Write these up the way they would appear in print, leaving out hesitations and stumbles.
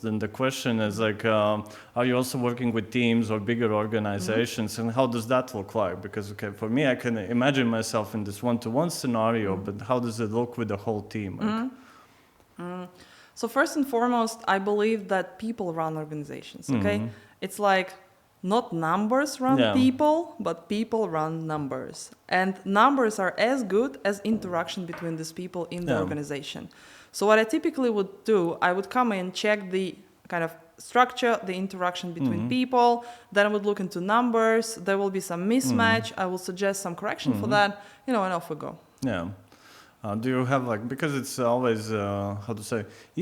then the question is like, are you also working with teams or bigger organizations, and how does that look like? Because okay, for me, I can imagine myself in this one-to-one scenario, but how does it look with the whole team? Like, So first and foremost, I believe that people run organizations, okay? It's like not numbers run people, but people run numbers. And numbers are as good as interaction between these people in the organization. So what I typically would do, I would come in, check the kind of structure, the interaction between people, then I would look into numbers, there will be some mismatch, I will suggest some correction for that, and off we go. Yeah. Do you have like, because it's always,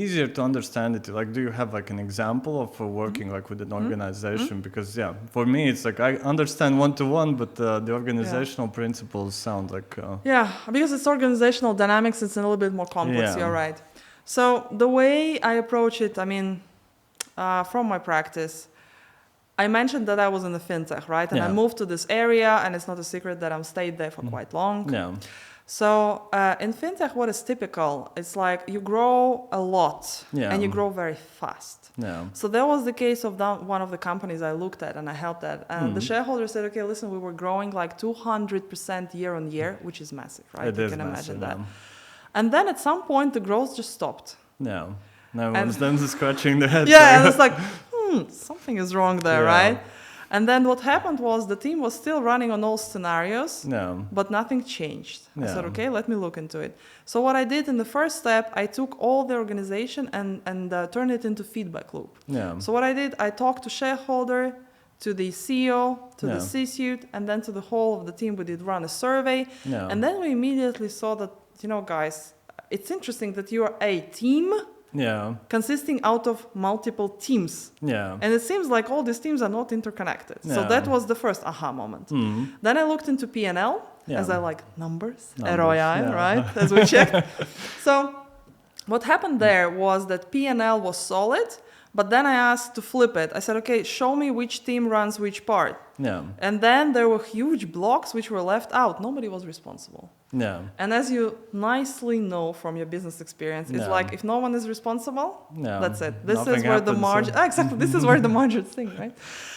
easier to understand it, like do you have like an example of working like with an organization? Because for me it's like I understand one-to-one, but the organizational principles sound like... because it's organizational dynamics, it's a little bit more complex, you're right. So the way I approach it, I mean, from my practice, I mentioned that I was in the fintech, right? And I moved to this area, and it's not a secret that I've stayed there for quite long. Yeah. So in fintech, what is typical? It's like you grow a lot and you grow very fast. Yeah. So that was the case of one of the companies I looked at and I helped at. And the shareholder said, okay, listen, we were growing like 200% year on year, which is massive, right? You can imagine that. And then at some point, the growth just stopped. Yeah. Everyone's then scratching their head. Yeah, and it's like, something is wrong there, right? And then what happened was the team was still running on all scenarios, but nothing changed. I said, okay, let me look into it. So what I did in the first step, I took all the organization and turned it into feedback loop. Yeah. So what I did, I talked to shareholder, to the CEO, to the C-suite, and then to the whole of the team. We did run a survey. Yeah. And then we immediately saw that, guys, it's interesting that you are a team consisting out of multiple teams. Yeah. And it seems like all these teams are not interconnected. Yeah. So that was the first aha moment. Then I looked into P&L, as I like numbers ROI, right? As we checked. So what happened there was that P&L was solid, but then I asked to flip it. I said, okay, show me which team runs which part. Yeah. And then there were huge blocks which were left out. Nobody was responsible. Yeah. And as you nicely know from your business experience, it's like if no one is responsible, that's it. This is where the margin, exactly, this is where the margins sing, right?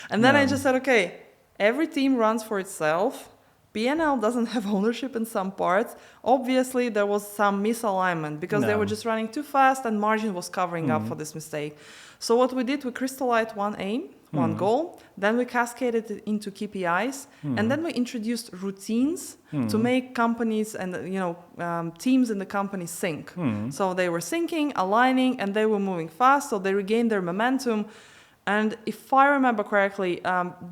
And then I just said, okay, every team runs for itself. P&L doesn't have ownership in some parts. Obviously, there was some misalignment because they were just running too fast and margin was covering up for this mistake. So what we did, we crystallized one aim, one goal, then we cascaded it into KPIs, and then we introduced routines to make companies and teams in the company sync. So they were syncing, aligning, and they were moving fast, so they regained their momentum. And if I remember correctly,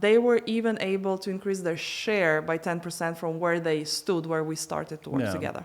they were even able to increase their share by 10% from where they stood, where we started to work together.